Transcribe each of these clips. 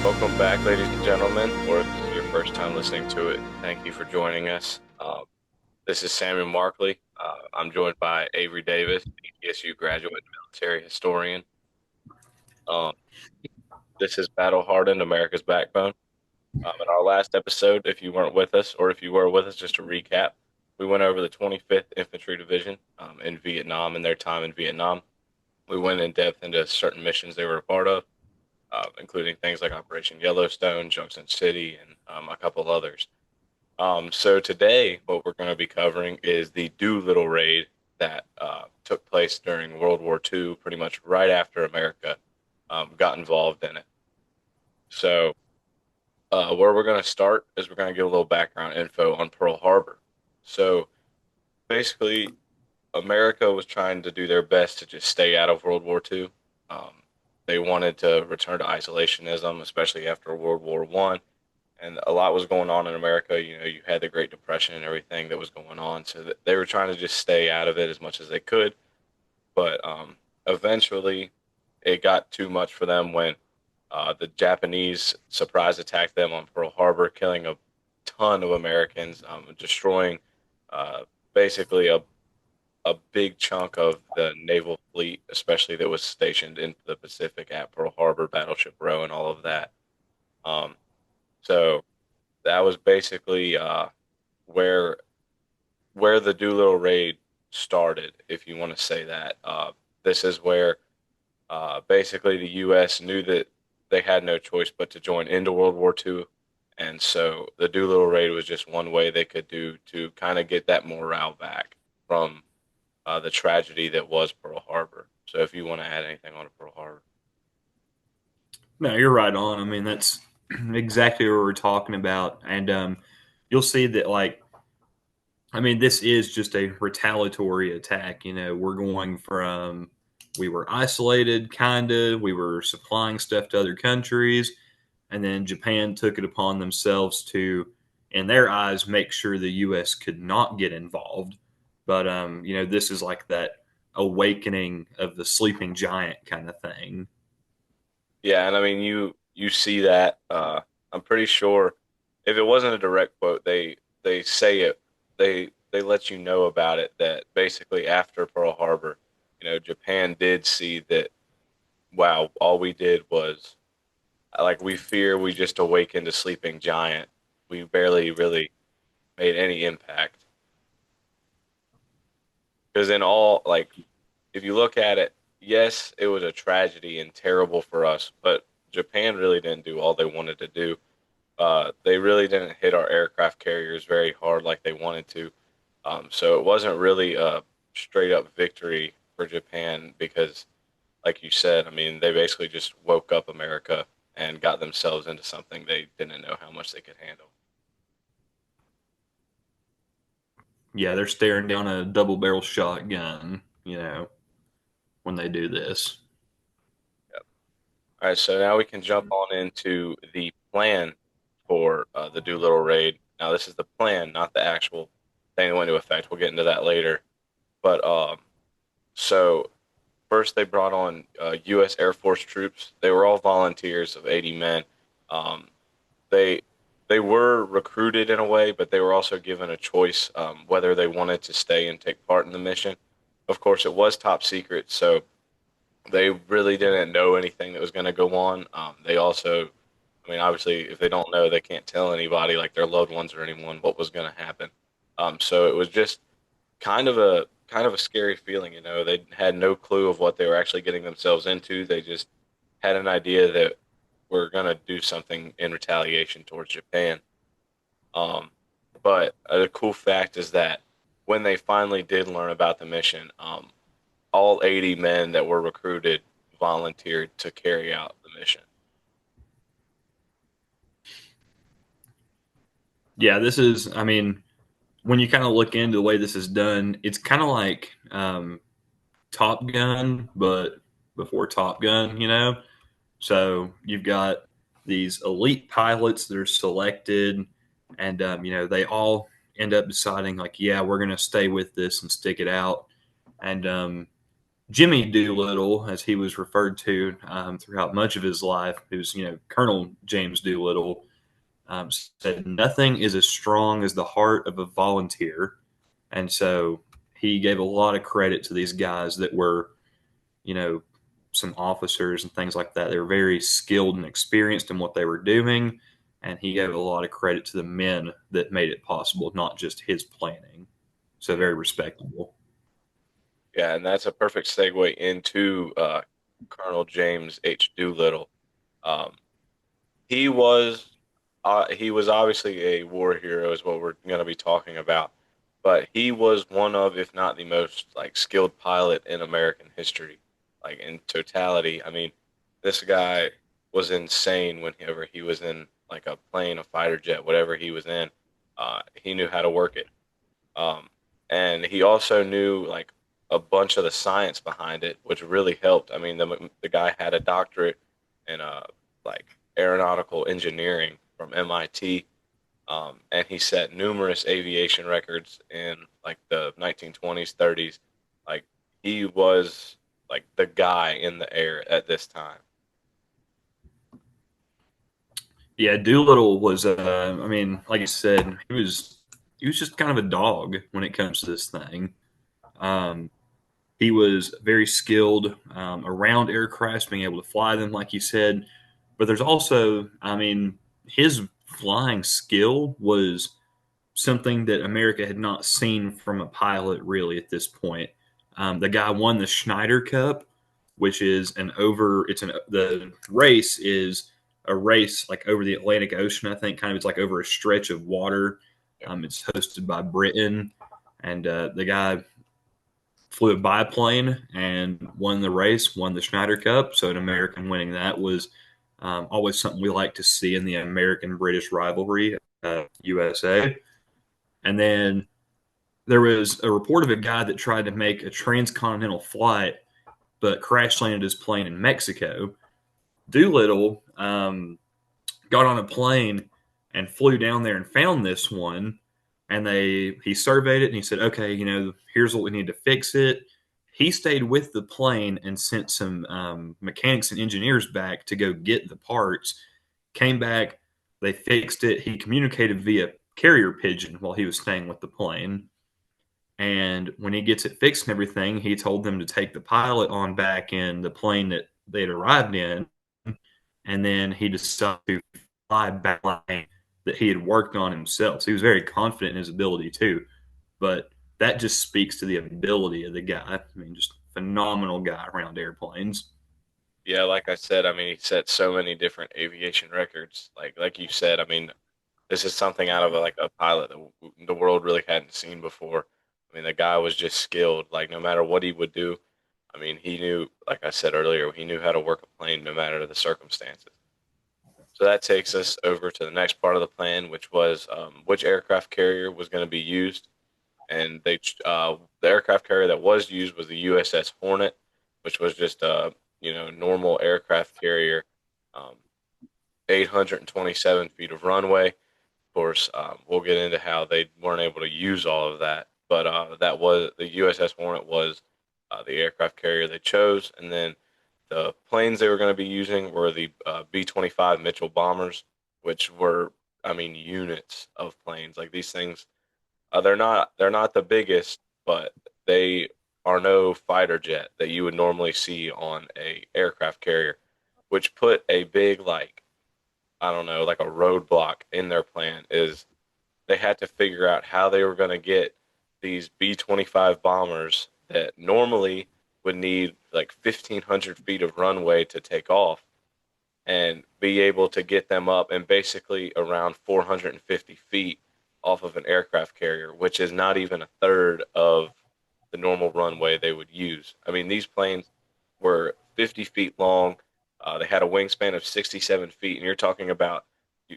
Welcome back, ladies and gentlemen, or if this is your first time listening to it, thank you for joining us. This is Samuel Markley. I'm joined by Avery Davis, ETSU graduate and military historian. Um, this is Battle Hardened, America's Backbone. In our last episode, if you weren't with us, or if you were with us, just to recap, we went over the 25th Infantry Division in Vietnam and their time in Vietnam. We went in depth into certain missions they were a part of, including things like Operation Yellowstone, Junction City, and a couple others. So today, what we're going to be covering is the Doolittle Raid that took place during World War II, pretty much right after America got involved in it. So where we're going to start is we're going to give a little background info on Pearl Harbor. So basically, America was trying to do their best to just stay out of World War II. Um, they wanted to return to isolationism, especially after World War One, and a lot was going on in America. You had the Great Depression and everything that was going on, so that they were trying to just stay out of it as much as they could. But eventually, it got too much for them when the Japanese surprise attacked them on Pearl Harbor, killing a ton of Americans, destroying uh, basically a big chunk of the naval fleet, especially that was stationed in the Pacific at Pearl Harbor, Battleship Row, and all of that. Um, so that was basically where where the Doolittle Raid started, if you want to say that. This is where basically the U.S. knew that they had no choice but to join into World War II, and so the Doolittle Raid was just one way they could do to kind of get that morale back from the tragedy that was Pearl Harbor. So if you want to add anything on to Pearl Harbor. No, you're right on. I mean, that's exactly what we're talking about. And you'll see that, this is just a retaliatory attack. We're going from, we were isolated, kind of, we were supplying stuff to other countries. And then Japan took it upon themselves to, in their eyes, make sure the U.S. could not get involved. But, this is like that awakening of the sleeping giant kind of thing. Yeah, and I mean you see that. I'm pretty sure if it wasn't a direct quote, they say it. They let you know about it that basically after Pearl Harbor, Japan did see that. Wow, all we did was like we fear we just awakened a sleeping giant. We barely really made any impact because in all like if you look at it, yes, it was a tragedy and terrible for us, but Japan really didn't do all they wanted to do. They really didn't hit our aircraft carriers very hard like they wanted to. So it wasn't really a straight up victory for Japan because, like you said, I mean, they basically just woke up America and got themselves into something they didn't know how much they could handle. Yeah, they're staring down a double barrel shotgun, when they do this. Yep. All right, so now we can jump on into the plan for the Doolittle raid. Now, this is the plan, not the actual thing that went into effect. We'll get into that later. But so first, they brought on U.S. Air Force troops. They were all volunteers of 80 men. Um, they they were recruited in a way, but they were also given a choice whether they wanted to stay and take part in the mission. Of course, it was top secret, so they really didn't know anything that was going to go on. They also, I mean, obviously, if they don't know, they can't tell anybody, like their loved ones or anyone, what was going to happen. So it was just kind of a scary feeling. They had no clue of what they were actually getting themselves into. They just had an idea that we're going to do something in retaliation towards Japan. Um, but the cool fact is that when they finally did learn about the mission, all 80 men that were recruited volunteered to carry out the mission. Yeah, this is, I mean, when you kind of look into the way this is done, it's kind of like Top Gun, but before Top Gun. So you've got these elite pilots that are selected, and they all end up deciding like, yeah, we're going to stay with this and stick it out. And Jimmy Doolittle, as he was referred to throughout much of his life, who's Colonel James Doolittle, said nothing is as strong as the heart of a volunteer, and so he gave a lot of credit to these guys that were, you know, some officers and things like that. They were very skilled and experienced in what they were doing, and he gave a lot of credit to the men that made it possible, not just his planning. So very respectable. Yeah, and that's a perfect segue into Colonel James H. Doolittle. Um, he was obviously a war hero, is what we're going to be talking about. But he was one of, if not the most like skilled pilot in American history, like in totality. I mean, this guy was insane whenever he was in like a plane, a fighter jet, whatever he was in. He knew how to work it. Um, and he also knew like a bunch of the science behind it, which really helped. I mean, the guy had a doctorate in like aeronautical engineering from MIT, and he set numerous aviation records in like the 1920s, 30s. Like he was like the guy in the air at this time. Yeah, Doolittle was. I mean, like you said, he was just kind of a dog when it comes to this thing. Um, he was very skilled around aircrafts, being able to fly them, like you said. But there's also, I mean, his flying skill was something that America had not seen from a pilot really at this point. The guy won the Schneider Cup, which is the race is a race like over the Atlantic Ocean. I think kind of it's like over a stretch of water. Yeah, It's hosted by Britain, and the guy flew a biplane and won the race, won the Schneider Cup. So an American winning that was always something we like to see in the American British rivalry, USA. And then there was a report of a guy that tried to make a transcontinental flight, but crash landed his plane in Mexico. Doolittle got on a plane and flew down there and found this one. And he surveyed it and he said, okay, here's what we need to fix it. He stayed with the plane and sent some mechanics and engineers back to go get the parts. Came back, they fixed it. He communicated via carrier pigeon while he was staying with the plane. And when he gets it fixed and everything, he told them to take the pilot on back in the plane that they had arrived in. And then he decided to fly back that he had worked on himself. So he was very confident in his ability too. But that just speaks to the ability of the guy. I mean, just phenomenal guy around airplanes. yeah. Like I said, I mean, he set so many different aviation records. Like you said, I mean, this is something out of like a pilot that the world really hadn't seen before. I mean, the guy was just skilled. Like no matter what he would do, I mean, he knew, like I said earlier, he knew how to work a plane no matter the circumstances. So that takes us over to the next part of the plan, which was which aircraft carrier was going to be used. And the aircraft carrier that was used was the USS Hornet, which was just a normal aircraft carrier, um, 827 feet of runway. Of course, we'll get into how they weren't able to use all of that, but that was the USS Hornet was the aircraft carrier they chose, and then the planes they were going to be using were the B-25 Mitchell bombers, which were, I mean, units of planes. Like these things, they're not the biggest, but they are no fighter jet that you would normally see on a aircraft carrier, which put a big like I don't know, like a roadblock in their plan is they had to figure out how they were going to get these B-25 bombers that normally would need like 1,500 feet of runway to take off and be able to get them up and basically around 450 feet off of an aircraft carrier, which is not even a third of the normal runway they would use. I mean, these planes were 50 feet long. They had a wingspan of 67 feet, and you're talking about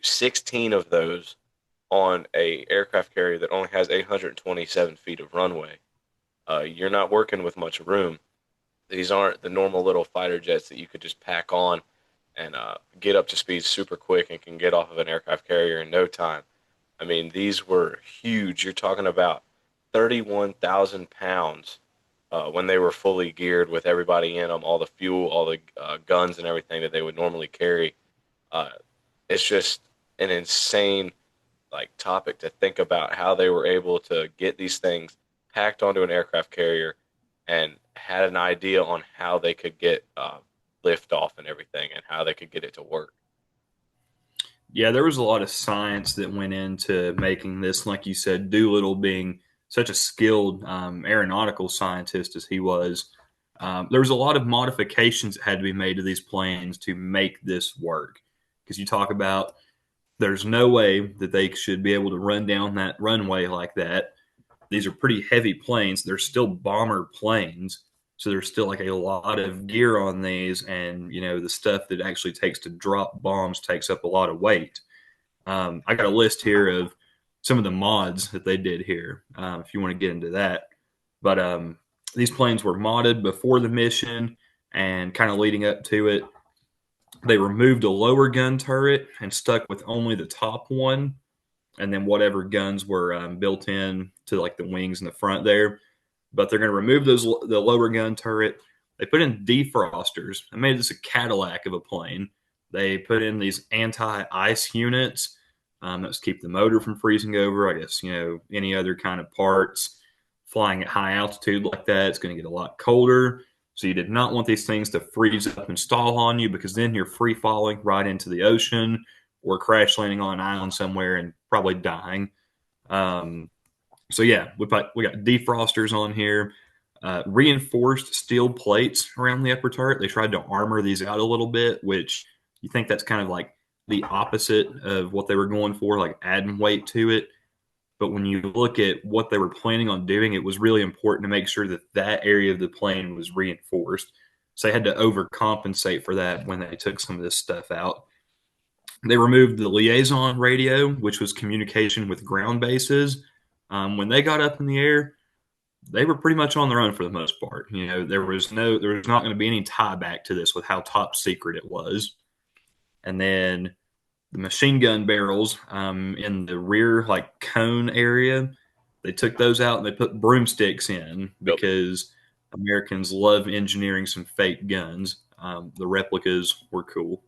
16 of those on a aircraft carrier that only has 827 feet of runway. You're not working with much room. These aren't the normal little fighter jets that you could just pack on and get up to speed super quick and can get off of an aircraft carrier in no time. I mean, these were huge. You're talking about 31,000 pounds when they were fully geared with everybody in them, all the fuel, all the guns and everything that they would normally carry. Uh, it's just an insane like topic to think about how they were able to get these things packed onto an aircraft carrier and had an idea on how they could get lift off and everything and how they could get it to work. Yeah, there was a lot of science that went into making this. Like you said, Doolittle being such a skilled aeronautical scientist as he was, there was a lot of modifications that had to be made to these planes to make this work. Because you talk about there's no way that they should be able to run down that runway like that. These are pretty heavy planes. They're still bomber planes. So there's still like a lot of gear on these, and the stuff that actually takes to drop bombs takes up a lot of weight. I got a list here of some of the mods that they did here, if you want to get into that. But these planes were modded before the mission and kind of leading up to it. They removed a lower gun turret and stuck with only the top one, and then whatever guns were built in to like the wings in the front there. But they're going to remove the lower gun turret. They put in defrosters. They made this a Cadillac of a plane. They put in these anti-ice units that keep the motor from freezing over. I guess any other kind of parts flying at high altitude like that, it's going to get a lot colder. So you did not want these things to freeze up and stall on you, because then you're free falling right into the ocean or crash landing on an island somewhere and probably dying. Um, so yeah, we got defrosters on here, reinforced steel plates around the upper turret. They tried to armor these out a little bit, which you think that's kind of like the opposite of what they were going for, like adding weight to it. But when you look at what they were planning on doing, it was really important to make sure that that area of the plane was reinforced. So they had to overcompensate for that when they took some of this stuff out. They removed the liaison radio, which was communication with ground bases. When they got up in the air, they were pretty much on their own for the most part. There was not going to be any tie back to this with how top secret it was. And then the machine gun barrels in the rear, like cone area, they took those out and they put broomsticks in Yep. because Americans love engineering some fake guns. The replicas were cool.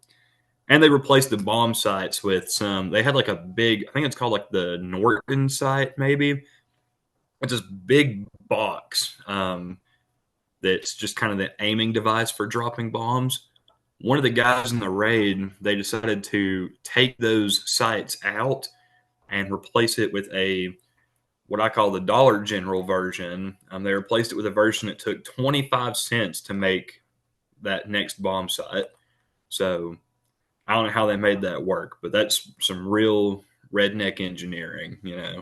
And they replaced the bomb sights with some. They had like a big, I think it's called like the Norton sight, maybe. It's this big box that's just kind of the aiming device for dropping bombs. One of the guys in the raid, they decided to take those sights out and replace it with a what I call the Dollar General version. They replaced it with a version that took 25 cents to make that next bomb sight. So I don't know how they made that work, but that's some real redneck engineering. Yeah.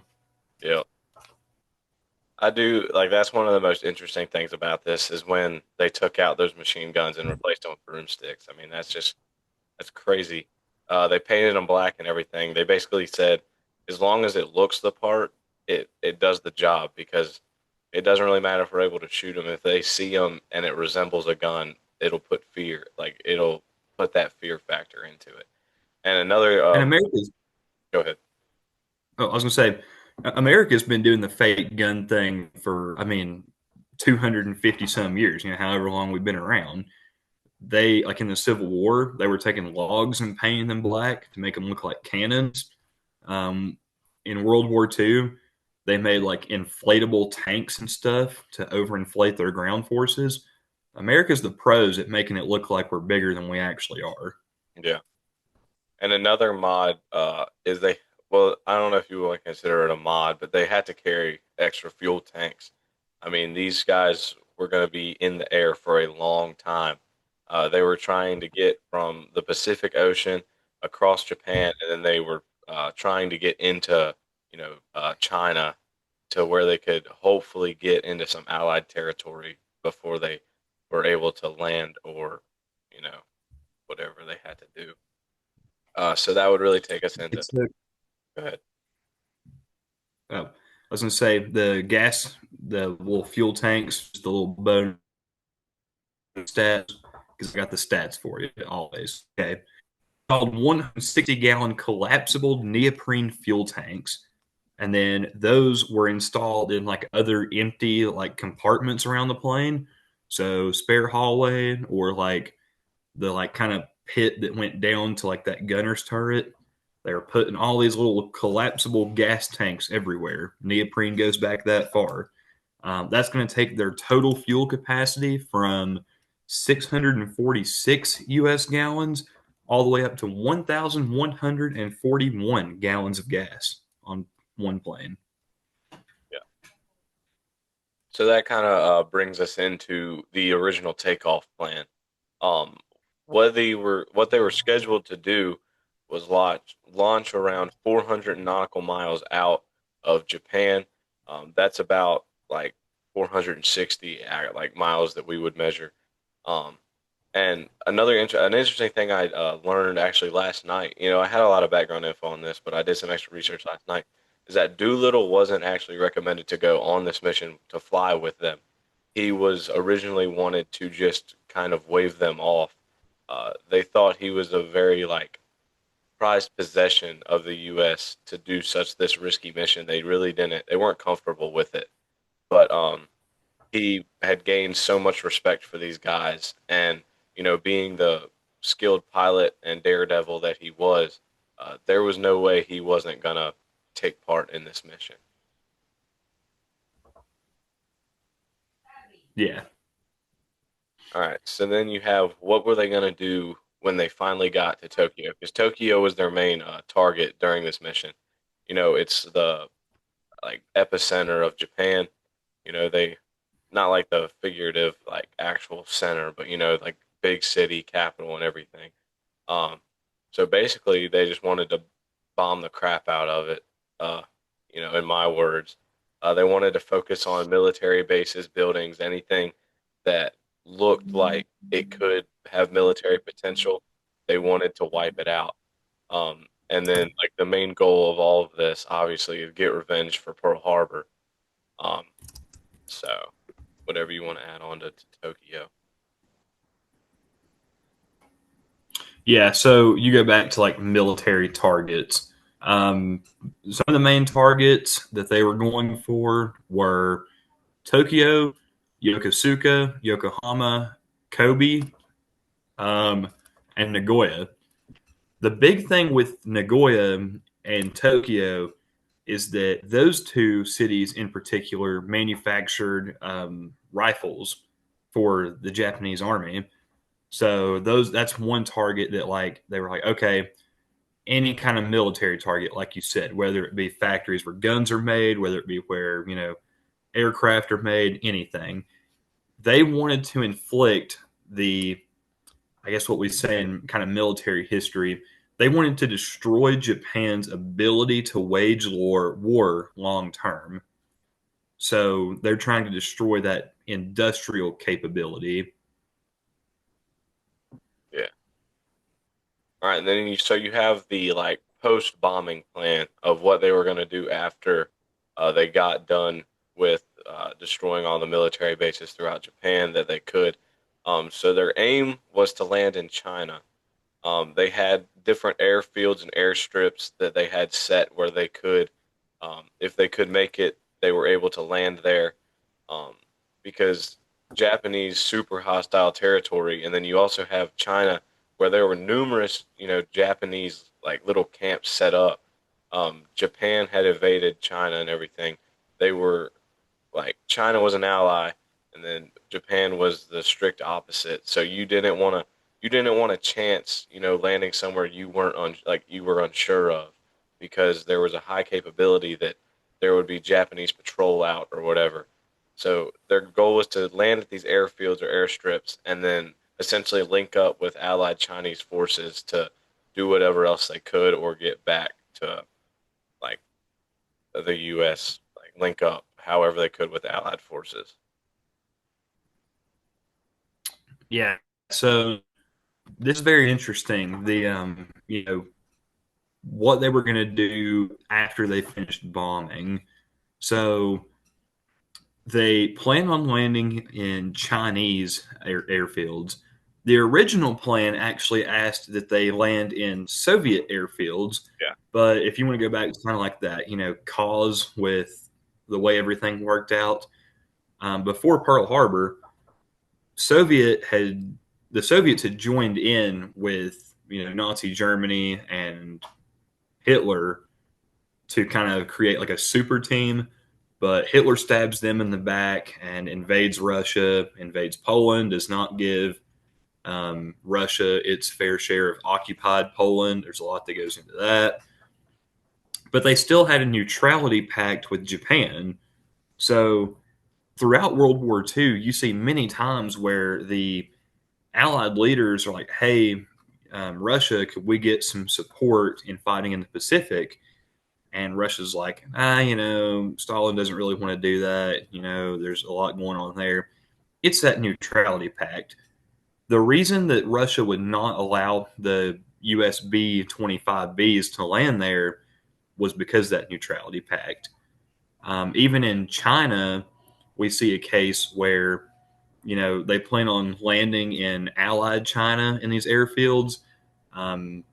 I do like that's one of the most interesting things about this is when they took out those machine guns and replaced them with broomsticks. I mean, that's crazy. They painted them black and everything. They basically said as long as it looks the part, it does the job because it doesn't really matter if we're able to shoot them. If they see them and it resembles a gun, it'll put fear, like it'll put that fear factor into it. And another, And America's, go ahead. oh, I was going to say, America's been doing the fake gun thing for, I mean, 250 some years, however long we've been around. They, like in the Civil War, they were taking logs and painting them black to make them look like cannons. Um, in World War II, they made like inflatable tanks and stuff to overinflate their ground forces. America's the pros at making it look like we're bigger than we actually are. Yeah. And another mod is they, well, I don't know if you would consider it a mod, but they had to carry extra fuel tanks. I mean, these guys were going to be in the air for a long time. They were trying to get from the Pacific Ocean across Japan, and then they were trying to get into, China to where they could hopefully get into some Allied territory before they were able to land or, you know, whatever they had to do. So that would really take us into. It's the, Go ahead. I was going to say the little fuel tanks, just the little bone stats, because I got the stats for you always. Okay. Called 160-gallon collapsible neoprene fuel tanks. and then those were installed in like other empty like compartments around the plane, so spare hallway or like the like kind of pit that went down to like that gunner's turret. They were putting all these little collapsible gas tanks everywhere. Neoprene goes back that far. That's going to take their total fuel capacity from 646 US gallons all the way up to 1,141 gallons of gas on one plane. Yeah. So that kind of brings us into the original takeoff plan. Um, what they were scheduled to do was launch around 400 nautical miles out of Japan. That's about like 460 like miles that we would measure. Um, and an interesting thing I learned actually last night. You know, I had a lot of background info on this, but I did some extra research last night. Is that Doolittle wasn't actually recommended to go on this mission to fly with them. He was originally wanted to just kind of wave them off. They thought he was a very like prized possession of the U.S. to do such this risky mission. They really didn't. They weren't comfortable with it. But he had gained so much respect for these guys, and you know, being the skilled pilot and daredevil that he was, there was no way he wasn't gonna take part in this mission. Yeah. All right, so then you have what were they gonna do when they finally got to Tokyo? Because Tokyo was their main target during this mission. You know, it's the like epicenter of Japan. You know, they not like the figurative like actual center, but you know, like big city capital and everything. Um, so basically, they just wanted to bomb the crap out of it. Uh, you know, in my words, they wanted to focus on military bases, buildings, anything that looked like it could have military potential. They wanted to wipe it out. And then, like the main goal of all of this, obviously, is get revenge for Pearl Harbor. Um, so, whatever you want to add on to Tokyo. Yeah, so you go back to like military targets. Some of the main targets that they were going for were Tokyo, Yokosuka, Yokohama, Kobe, um, and Nagoya. The big thing with Nagoya and Tokyo is that those two cities in particular manufactured rifles for the Japanese army. So that's one target that like they were like, okay, any kind of military target, like you said, whether it be factories where guns are made, whether it be where, aircraft are made, anything. They wanted to inflict the, I guess what we say in kind of military history, they wanted to destroy Japan's ability to wage war long term. So they're trying to destroy that industrial capability. Yeah. All right, and then you have the like post bombing plan of what they were going to do after they got done with destroying all the military bases throughout Japan that they could. So their aim was to land in China. They had different airfields and airstrips that they had set where they could, if they could make it, they were able to land there um, because Japanese super hostile territory, and then you also have China where there were numerous, you know, Japanese like little camps set up. Japan had invaded China and everything. They were like China was an ally, and then Japan was the strict opposite. So you didn't want a chance, you know, landing somewhere you weren't like you were unsure of, because there was a high capability that there would be Japanese patrol out or whatever. So their goal was to land at these airfields or airstrips and then essentially link up with allied Chinese forces to do whatever else they could or get back to like the US, like link up however they could with the allied forces. Yeah. So this is very interesting. The what they were going to do after they finished bombing. So they plan on landing in Chinese airfields. The original plan actually asked that they land in Soviet airfields, Yeah. but if you want to go back, it's kind of like that, cause with the way everything worked out. Before Pearl Harbor, Soviet had the Soviets had joined in with Nazi Germany and Hitler to kind of create like a super team. But Hitler stabs them in the back and invades Russia, invades Poland, does not give Russia its fair share of occupied Poland. There's a lot that goes into that. But they still had a neutrality pact with Japan. So throughout World War II, you see many times where the Allied leaders are like, hey, Russia, could we get some support in fighting in the Pacific? And Russia's like, Stalin doesn't really want to do that. There's a lot going on there. It's that neutrality pact. The reason that Russia would not allow the USB 25Bs to land there was because of that neutrality pact. Even in China, we see a case where, they plan on landing in Allied China in these airfields. Um,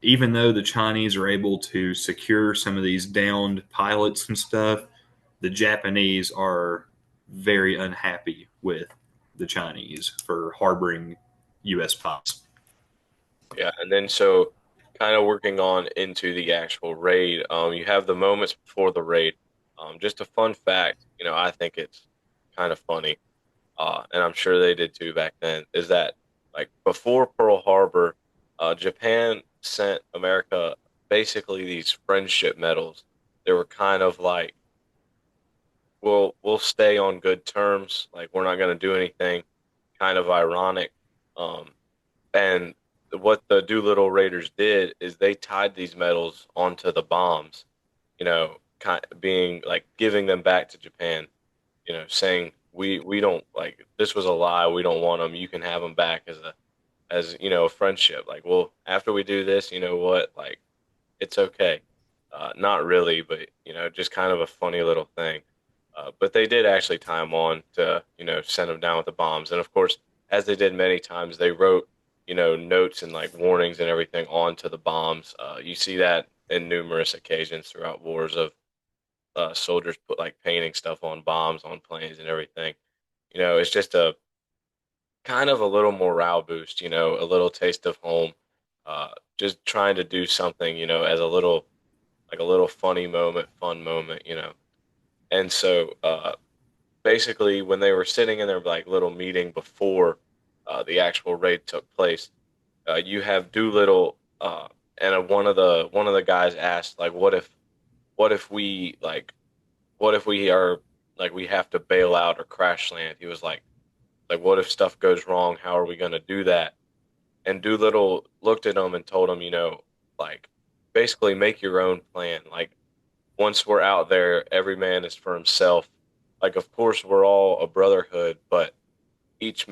Even though the Chinese are able to secure some of these downed pilots and stuff, the Japanese are very unhappy with the Chinese for harboring U.S. pilots. Yeah, and then so kind of working on into the actual raid, you have the moments before the raid. Just a fun fact, I think it's kind of funny, and I'm sure they did too back then, is that like before Pearl Harbor, Japan sent America basically these friendship medals. They were kind of like, we'll stay on good terms, like we're not going to do anything, kind of ironic. Um, and what the Doolittle Raiders did is they tied these medals onto the bombs, kind of being like giving them back to Japan, saying we don't like this was a lie. We don't want them. You can have them back as a friendship. Like, well, after we do this, you know what? Like, it's okay. Not really, but just kind of a funny little thing. But they did actually tie them on to send them down with the bombs, and of course, as they did many times, they wrote notes and like warnings and everything onto the bombs. You see that in numerous occasions throughout wars of soldiers put like painting stuff on bombs on planes and everything. It's just a kind of a little morale boost. A little taste of home. Just trying to do something, as a little like a little funny moment, fun moment. And so basically, when they were sitting in their like little meeting before the actual raid took place, you have Doolittle, and one of the guys asked like, what if we like what if we are like we have to bail out or crash land? He was like what if stuff goes wrong? How are we going to do that? And Doolittle looked at him and told him, like basically make your own plan. Like once we're out there, every man is for himself. Like of course we're all a brotherhood, but each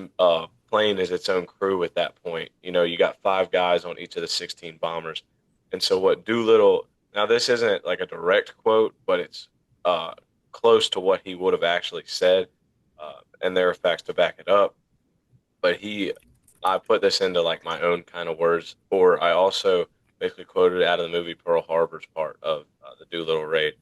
plane is its own crew at that point. You got five guys on each of the 16 bombers. And so what Doolittle, now this isn't like a direct quote, but it's uh, close to what he would have actually said. And there are facts to back it up. But I put this into like my own kind of words, or I also basically quoted it out of the movie Pearl Harbor's part of the Doolittle Raid.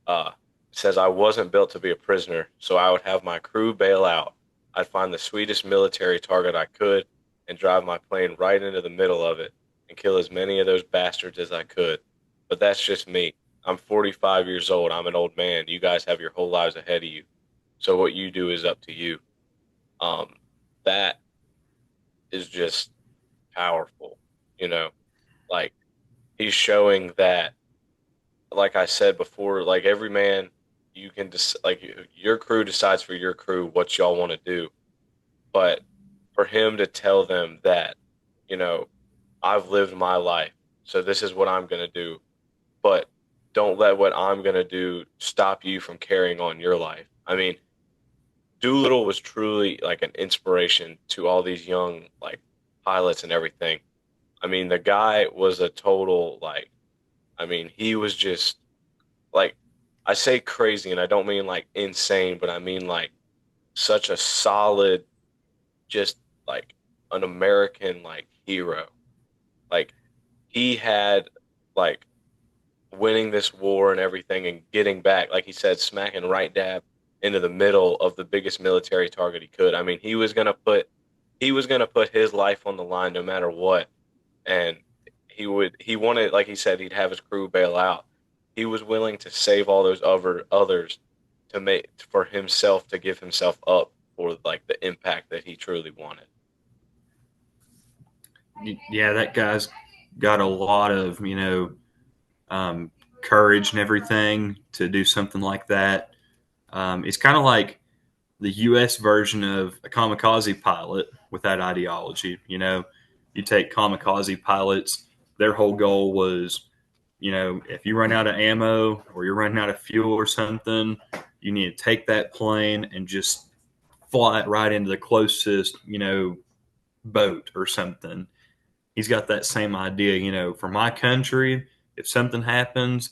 It says, I wasn't built to be a prisoner, so I would have my crew bail out. I'd find the sweetest military target I could and drive my plane right into the middle of it and kill as many of those bastards as I could. But that's just me. I'm 45 years old. I'm an old man. You guys have your whole lives ahead of you. So what you do is up to you. Um, that is just powerful, you know, like he's showing that, like I said before, like every man you can just like your crew decides for your crew what y'all want to do. But for him to tell them that, you know, I've lived my life, so this is what I'm going to do, but don't let what I'm going to do stop you from carrying on your life. I mean, Doolittle was truly like an inspiration to all these young like pilots and everything. I mean, the guy was a total like I mean, he was just like I say crazy and I don't mean like insane, but I mean like such a solid just like an American like hero. Like he had like winning this war and everything and getting back, like he said, smacking right dab into the middle of the biggest military target he could. I mean, he was gonna put his life on the line no matter what, and he wanted, like he said, he'd have his crew bail out. He was willing to save all those other others to make for himself to give himself up for like the impact that he truly wanted. Yeah, that guy's got a lot of courage and everything to do something like that. It's kind of like the U.S. version of a kamikaze pilot with that ideology. You take kamikaze pilots; their whole goal was, if you run out of ammo or you're running out of fuel or something, you need to take that plane and just fly it right into the closest, boat or something. He's got that same idea, for my country, if something happens,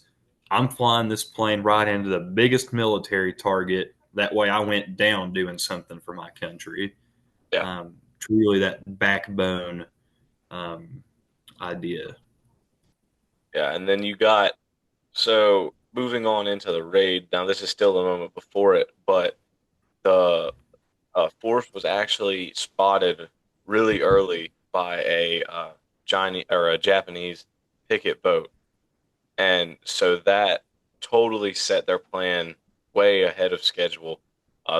I'm flying this plane right into the biggest military target. That way I went down doing something for my country. Yeah, Truly that backbone um, idea. yeah, and then you got so moving on into the raid. Now this is still the moment before it, but the force was actually spotted really early by a Chinese or a Japanese picket boat, and so that totally set their plan way ahead of schedule.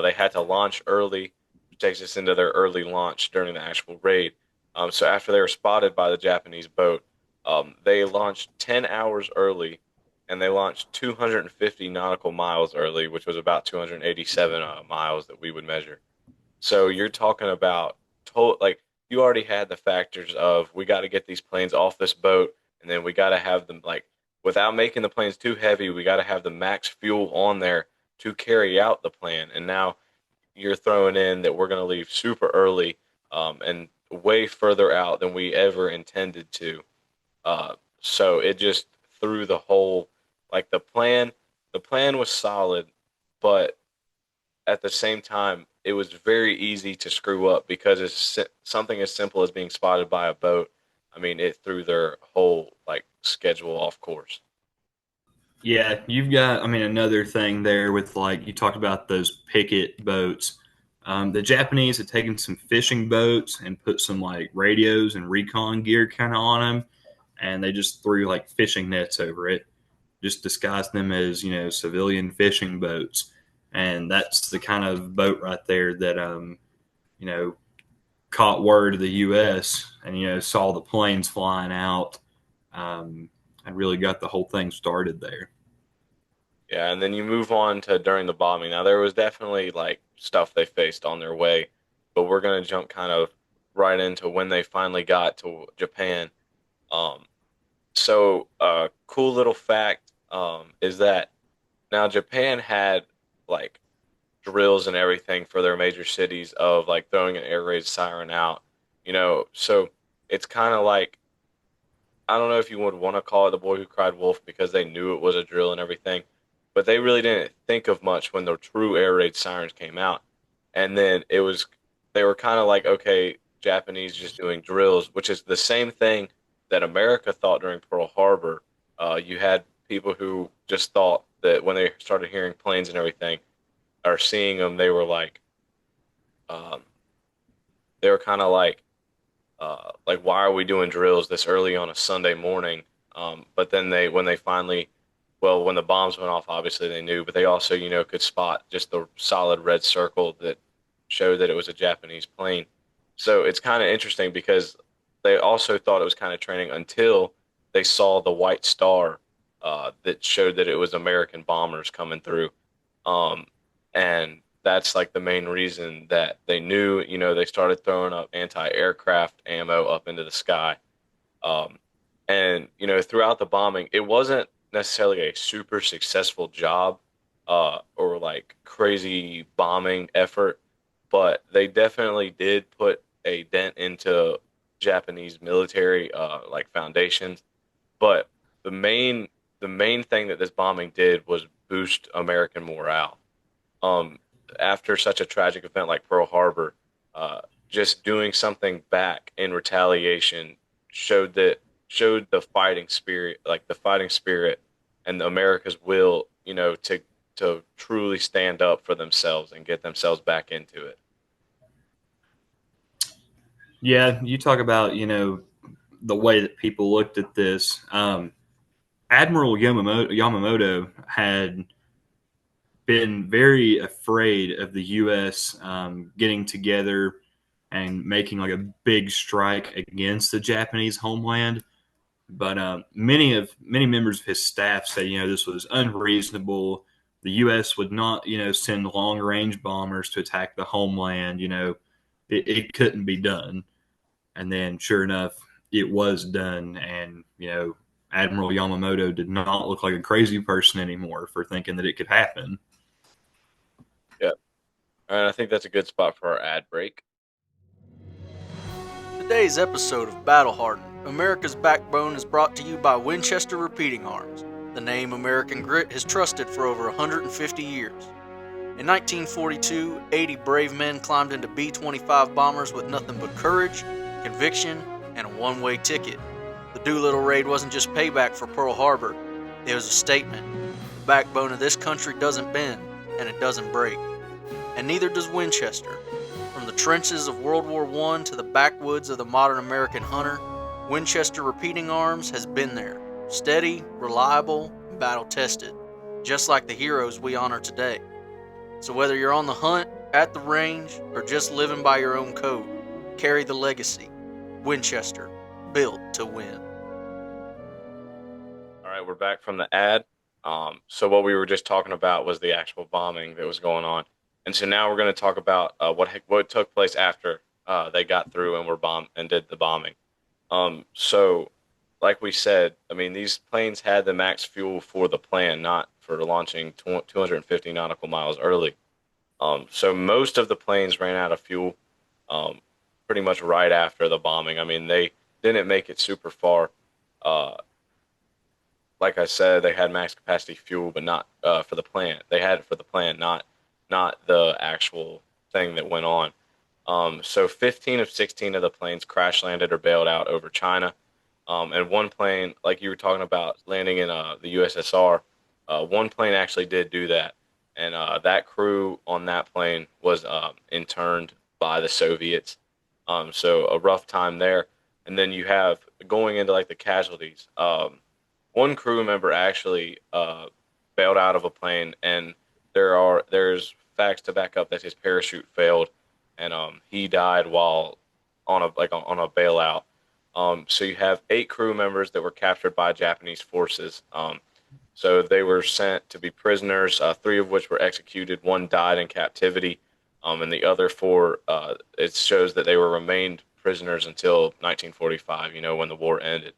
They had to launch early, which takes us into their early launch during the actual raid. So after they were spotted by the Japanese boat, they launched 10 hours early, and they launched 250 nautical miles early, which was about 287 miles that we would measure. So you're talking about like you already had the factors of we got to get these planes off this boat, and then we got to have them like without making the planes too heavy, we got to have the max fuel on there to carry out the plan. And now you're throwing in that we're going to leave super early, and way further out than we ever intended to. So it just threw the whole like the plan. The plan was solid, but at the same time, it was very easy to screw up because it's something as simple as being spotted by a boat. I mean, it threw their whole like schedule off course. Yeah, you've got, I mean, another thing there with like, you talked about those picket boats. The Japanese had taken some fishing boats and put some like radios and recon gear kind of on them, and they just threw like fishing nets over it, just disguised them as, civilian fishing boats. And that's the kind of boat right there that, you know, caught word of the U.S. and, saw the planes flying out, um, and really got the whole thing started there. Yeah, and then you move on to during the bombing. Now there was definitely like stuff they faced on their way, but we're gonna jump kind of right into when they finally got to Japan. Um, so cool little fact is that now Japan had like drills and everything for their major cities of like throwing an air raid siren out, so it's kind of like I don't know if you would want to call it the boy who cried wolf because they knew it was a drill and everything, but they really didn't think of much when the true air raid sirens came out. And then they were kind of like, okay, Japanese just doing drills, which is the same thing that America thought during Pearl Harbor. You had people who just thought that when they started hearing planes and everything or seeing them, um, they were kind of like, why are we doing drills this early on a Sunday morning? But then when they finally, well, when the bombs went off, obviously they knew, but they also, could spot just the solid red circle that showed that it was a Japanese plane. So it's kind of interesting because they also thought it was kind of training until they saw the white star that showed that it was American bombers coming through. Um, and that's like the main reason that they knew, they started throwing up anti-aircraft ammo up into the sky. Um, and, throughout the bombing, it wasn't necessarily a super successful job or like crazy bombing effort, but they definitely did put a dent into Japanese military like foundations. But the main the main thing that this bombing did was boost American morale um, after such a tragic event like Pearl Harbor, just doing something back in retaliation showed the fighting spirit, like the fighting spirit and America's will, to truly stand up for themselves and get themselves back into it. Yeah, you talk about the way that people looked at this. Admiral Yamamoto had been very afraid of the U.S. Getting together and making like a big strike against the Japanese homeland. But many members of his staff said, this was unreasonable. The U.S. would not, send long range bombers to attack the homeland. It couldn't be done. And then, sure enough, it was done. And Admiral Yamamoto did not look like a crazy person anymore for thinking that it could happen. Yeah. And I think that's a good spot for our ad break. Today's episode of Battle Hardened, America's Backbone, is brought to you by Winchester Repeating Arms, the name American grit has trusted for over 150 years. In 1942, 80 brave men climbed into B-25 bombers with nothing but courage, conviction, and a one-way ticket. The Doolittle Raid wasn't just payback for Pearl Harbor, it was a statement. The backbone of this country doesn't bend, and it doesn't break. And neither does Winchester. From the trenches of World War I to the backwoods of the modern American hunter, Winchester Repeating Arms has been there, steady, reliable, and battle-tested, just like the heroes we honor today. So whether you're on the hunt, at the range, or just living by your own code, carry the legacy. Winchester, built to win. All right, we're back from the ad. So what we were just talking about was the actual bombing that was going on, and so now we're going to talk about what took place after they got through and were bombed and did the bombing. So, like we said, I mean these planes had the max fuel for the plan, not for launching 250 nautical miles early. So most of the planes ran out of fuel um, pretty much right after the bombing. I mean they didn't make it super far. Uh, like I said, they had max capacity fuel, but not for the plant. They had it for the plant, not the actual thing that went on. So 15 of 16 of the planes crash landed or bailed out over China. And one plane, like you were talking about, landing in the USSR, one plane actually did do that, and that crew on that plane was interned by the Soviets. So a rough time there. And then you have going into like the casualties. One crew member actually bailed out of a plane, and there's facts to back up that his parachute failed, and he died while on a bailout. So you have 8 crew members that were captured by Japanese forces. So they were sent to be prisoners, 3 of which were executed. One died in captivity, and the other 4, it shows that they were remained prisoners until 1945. When the war ended.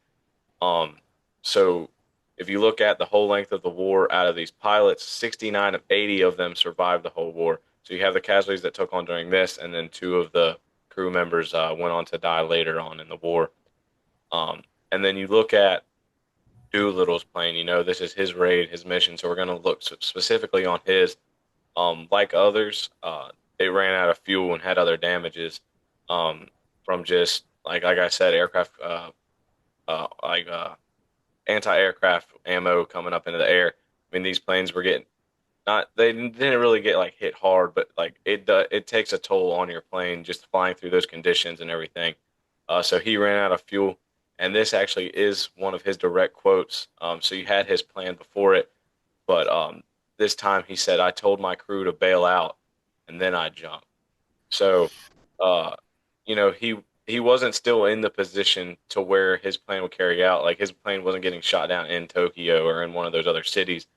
Um, so if you look at the whole length of the war, out of these pilots, 69 of 80 of them survived the whole war. So you have the casualties that took on during this, and then 2 of the crew members went on to die later on in the war. And then you look at Doolittle's plane. This is his raid, his mission. So we're going to look specifically on his. Like others, it ran out of fuel and had other damages from just like I said, aircraft like anti-aircraft ammo coming up into the air. I mean, these planes were getting not they didn't really get like hit hard, but like it takes a toll on your plane just flying through those conditions and everything. So he ran out of fuel, and this actually is one of his direct quotes. So you had his plan before it, but this time he said, "I told my crew to bail out, and then I jumped." So, uh, he wasn't still in the position to where his plan would carry out. Like his plane wasn't getting shot down in Tokyo or in one of those other cities.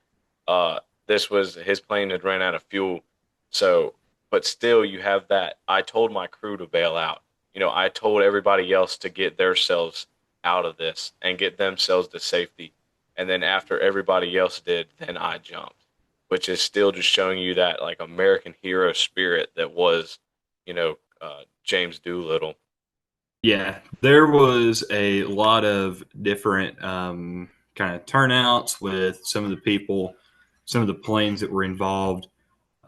This was his plane had ran out of fuel. So, but still, you have that. I told my crew to bail out. I told everybody else to get themselves out of this and get themselves to safety. And then after everybody else did, then I jumped, which is still just showing you that like American hero spirit that was, James Doolittle. Yeah, there was a lot of different kind of turnouts with some of the people, some of the planes that were involved.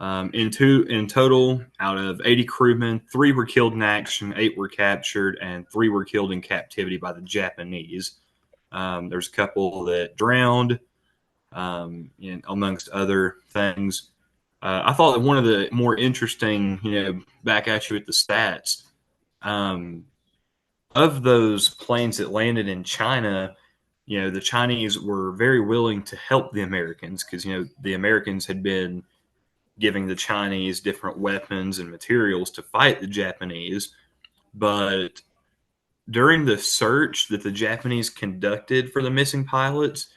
In total, out of 80 crewmen, 3 were killed in action, 8 were captured, and 3 were killed in captivity by the Japanese. There's a couple that drowned, amongst other things. I thought that one of the more interesting, back at you with the stats, um, of those planes that landed in China, the Chinese were very willing to help the Americans because, the Americans had been giving the Chinese different weapons and materials to fight the Japanese. But during the search that the Japanese conducted for the missing pilots,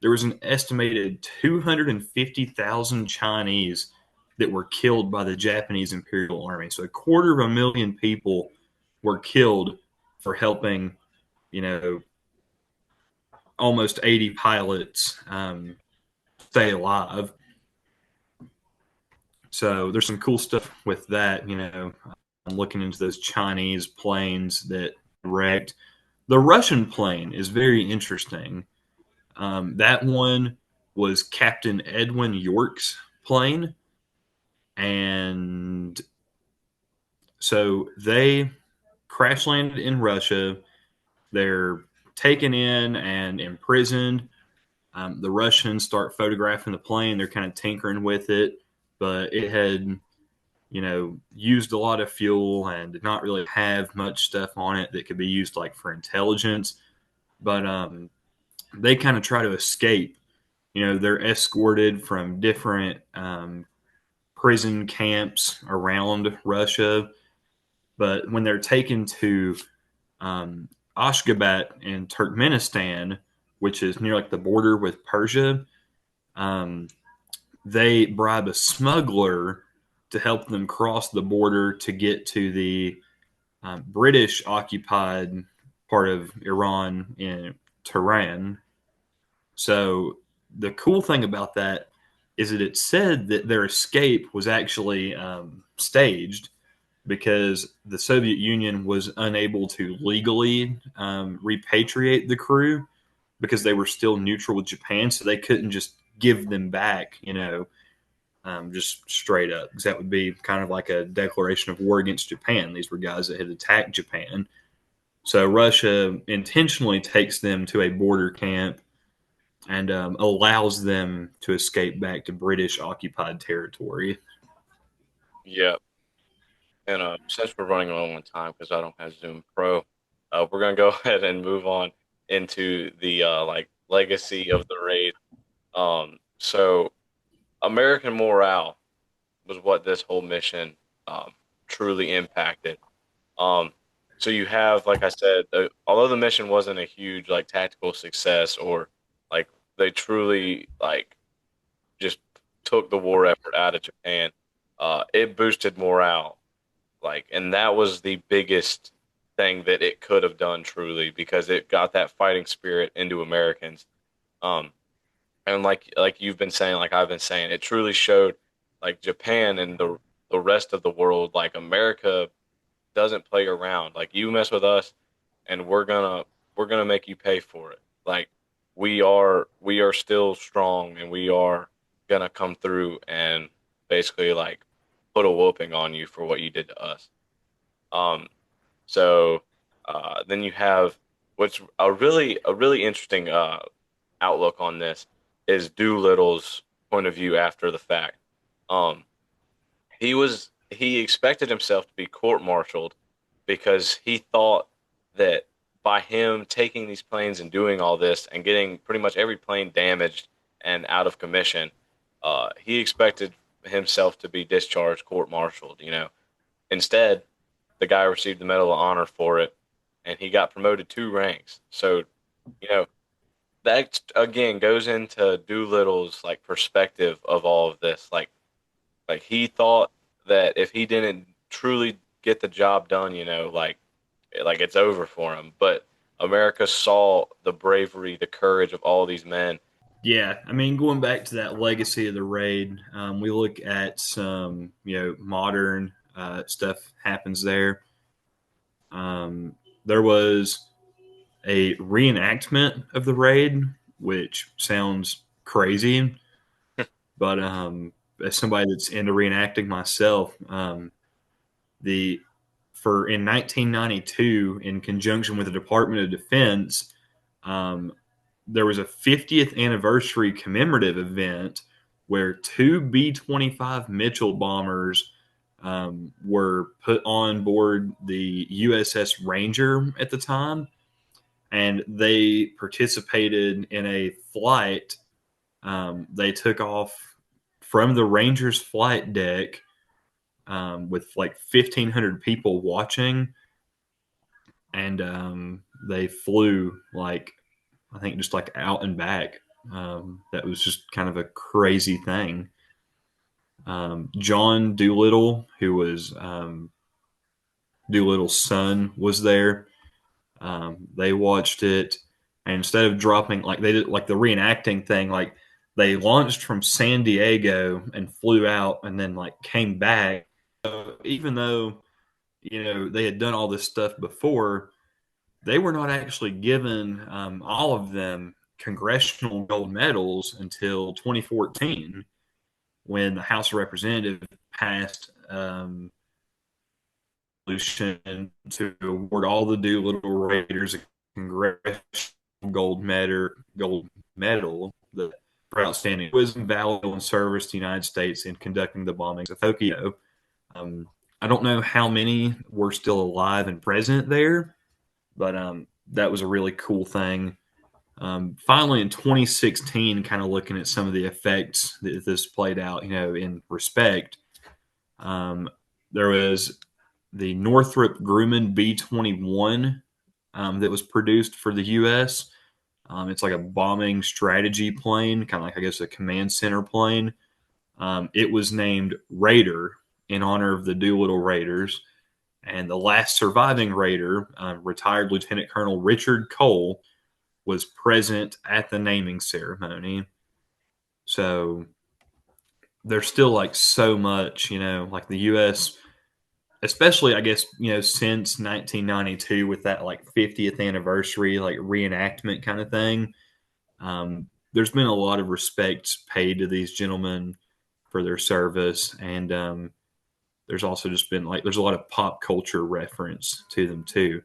there was an estimated 250,000 Chinese that were killed by the Japanese Imperial Army. So 250,000 people were killed for helping, you know, almost 80 pilots stay alive. So there's some cool stuff with that. I'm looking into those Chinese planes that wrecked. The Russian plane is very interesting. That one was Captain Edwin York's plane. And so they crash landed in Russia. They're taken in and imprisoned. The Russians start photographing the plane. They're kind of tinkering with it, but it had, used a lot of fuel and did not really have much stuff on it that could be used like for intelligence. But they kind of try to escape. They're escorted from different prison camps around Russia. But when they're taken to Ashgabat in Turkmenistan, which is near like the border with Persia, they bribe a smuggler to help them cross the border to get to the British occupied part of Iran in Tehran. So the cool thing about that is that it said that their escape was actually staged because the Soviet Union was unable to legally repatriate the crew because they were still neutral with Japan, so they couldn't just give them back, just straight up, because that would be kind of like a declaration of war against Japan. These were guys that had attacked Japan. So Russia intentionally takes them to a border camp and allows them to escape back to British occupied territory. Yeah. And since we're running low on time because I don't have Zoom Pro, we're gonna go ahead and move on into the like legacy of the raid. So American morale was what this whole mission truly impacted. Um, so you have, like I said, although the mission wasn't a huge like tactical success or like they truly like just took the war effort out of Japan, it boosted morale. Like, and that was the biggest thing that it could have done truly because it got that fighting spirit into Americans. Um, and like you've been saying, like I've been saying, it truly showed like Japan and the rest of the world, like America doesn't play around. Like you mess with us, and we're gonna make you pay for it. Like we are still strong, and we are gonna come through and basically like put a whooping on you for what you did to us. Um, so then you have what's a really interesting outlook on this is Doolittle's point of view after the fact. Um, he expected himself to be court-martialed because he thought that by him taking these planes and doing all this and getting pretty much every plane damaged and out of commission, he expected himself to be discharged, court-martialed. Instead, the guy received the Medal of Honor for it, and he got promoted 2 ranks. So, you know, that again goes into Doolittle's like perspective of all of this. Like he thought that if he didn't truly get the job done, like it's over for him. But America saw the bravery, the courage of all these men. Yeah, I mean, going back to that legacy of the raid, we look at some, modern stuff happens there. There was a reenactment of the raid, which sounds crazy, but as somebody that's into reenacting myself, the for in 1992, in conjunction with the Department of Defense, um, there was a 50th anniversary commemorative event where two B-25 Mitchell bombers were put on board the USS Ranger at the time, and they participated in a flight. They took off from the Ranger's flight deck with like 1,500 people watching, and they flew like I think just like out and back. That was just kind of a crazy thing. John Doolittle, who was Doolittle's son, was there. They watched it, and instead of dropping like they did, like the reenacting thing, like they launched from San Diego and flew out, and then like came back. So even though they had done all this stuff before, they were not actually given all of them congressional gold medals until 2014 when the House of Representatives passed resolution to award all the Doolittle Raiders a congressional gold medal for outstanding wisdom, valor, and service to the United States in conducting the bombings of Tokyo. Um, I don't know how many were still alive and present there, but that was a really cool thing. Finally, in 2016, kind of looking at some of the effects that this played out, in respect, um, there was the Northrop Grumman B-21 that was produced for the U.S. It's like a bombing strategy plane, kind of like, I guess, a command center plane. It was named Raider in honor of the Doolittle Raiders. And the last surviving Raider, retired Lieutenant Colonel Richard Cole, was present at the naming ceremony. So there's still like so much, like the U.S., especially I guess, since 1992 with that like 50th anniversary, like reenactment kind of thing. There's been a lot of respect paid to these gentlemen for their service. And there's also just been like, there's a lot of pop culture reference to them too.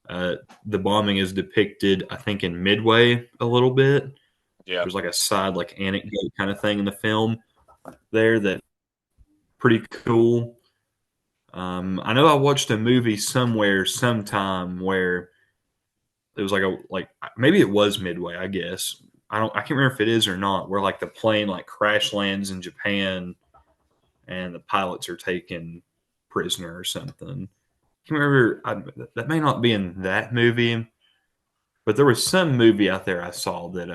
The bombing is depicted, I think, in Midway a little bit. Yeah. There's like a side, like anecdote kind of thing in the film there that pretty cool. I know I watched a movie somewhere, sometime where it was like maybe it was Midway, I guess. I can't remember if it is or not. Where like the plane like crash lands in Japan and the pilots are taken prisoner or something. I can't remember. That may not be in that movie, but there was some movie out there I saw that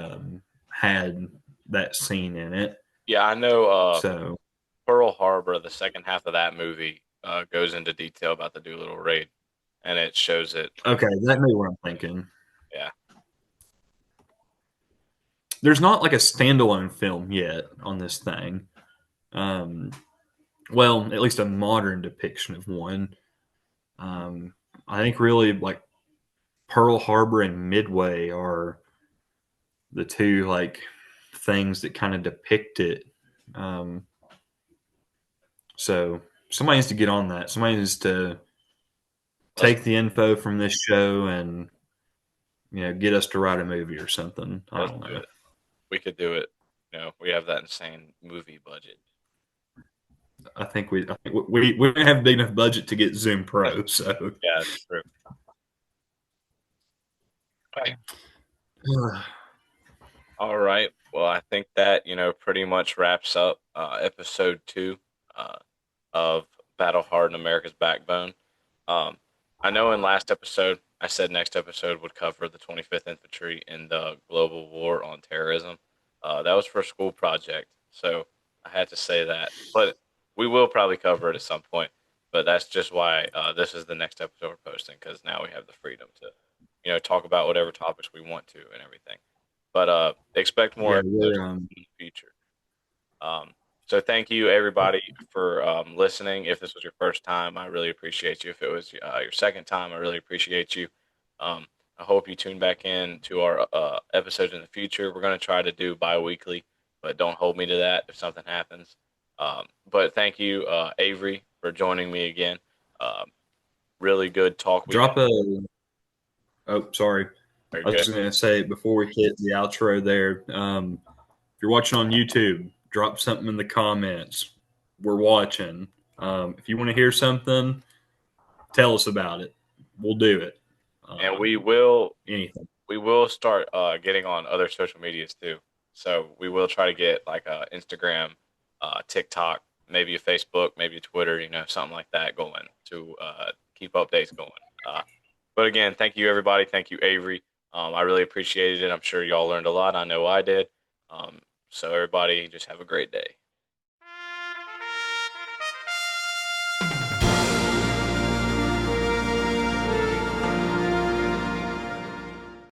had that scene in it. Yeah, I know So Pearl Harbor, the second half of that movie, goes into detail about the Doolittle Raid, and it shows it. okay, that may be what I'm thinking. Yeah. There's not like a standalone film yet on this thing. Um, well, at least a modern depiction of one. Um, I think really like Pearl Harbor and Midway are the two like things that kind of depict it. Um, so somebody needs to get on that. Somebody needs to Let's take the info from this show and get us to write a movie or something. I let's don't do know. it. We could do it. We have that insane movie budget. I think we don't have a big enough budget to get Zoom Pro. So Yeah, it's true. Okay. All right. Well, I think that, pretty much wraps up episode 2 uh, of Battle Hardened America's Backbone. Um, I know in last episode, I said next episode would cover the 25th Infantry in the global war on terrorism. That was for a school project, so I had to say that. But we will probably cover it at some point. But that's just why this is the next episode we're posting, because now we have the freedom to, talk about whatever topics we want to and everything. But expect more yeah, episodes in the future. So thank you everybody for listening. If this was your first time, I really appreciate you. If it was your second time, I really appreciate you. I hope you tune back in to our episodes in the future. We're going to try to do bi-weekly, but don't hold me to that if something happens. But thank you, Avery, for joining me again. Um, really good talk. We Drop a. Oh, sorry. very I was good. going to say before we hit the outro there. If you're watching on YouTube, drop something in the comments. We're watching. If you want to hear something, tell us about it. We'll do it. And Anything. we will start getting on other social medias too. So we will try to get like Instagram, TikTok, maybe a Facebook, maybe a Twitter, something like that going to keep updates going. Uh, but again, thank you everybody. Thank you, Avery. I really appreciated it. I'm sure y'all learned a lot. I know I did. So everybody, just have a great day.